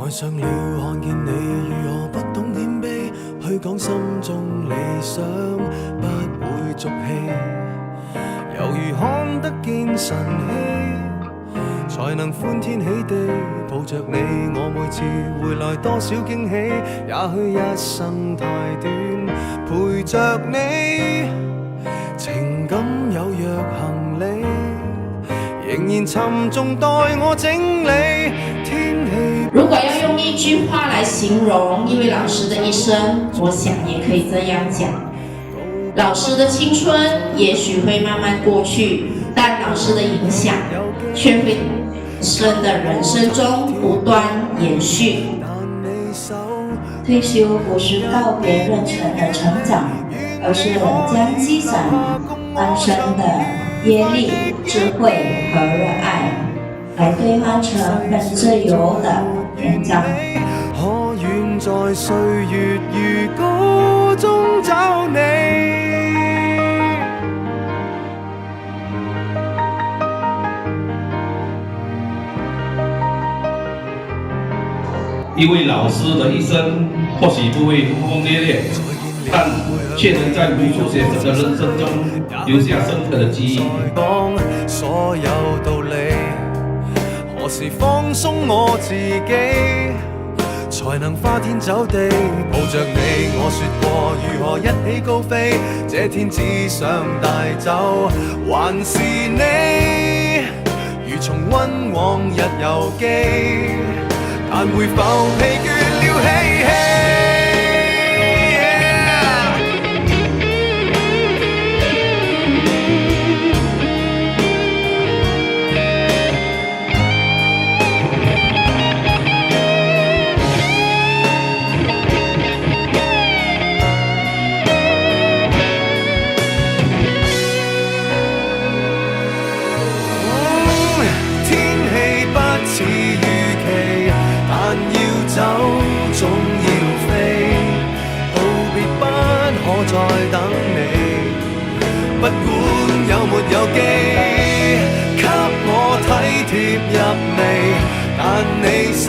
愛上了看見你如何不懂謙卑，去講心中理想不會俗氣，猶如看得見晨曦，才能歡天喜地抱着你。我每次回來多少驚喜，也許一生太短，陪着你，情感有若行李，仍然沉重待我整理。天氣如果要用一句話來形容一位老師的一生，我想也可以這樣講：老師的青春也許會慢慢過去，但老師的影響卻會在生的人生中不斷延續。退休不是告別任程的成長，而是將積攢半生的業力、智慧和熱愛，來兌換成更自由的篇章。可願在歲月如歌中找你？一位老師的一生或許不會轟轟烈烈，但卻能在無數學生的人生中留下深刻的記憶。講所有道理，何時放鬆我自己，才能花天酒地抱着你？我說過如何一起高飛，這天只想帶走還是你，如重溫往日遊記，但會否疲倦了嬉戲？似預期，但要走總要飛，道別不可再等你，不管有沒有機，給我體貼入微，但你手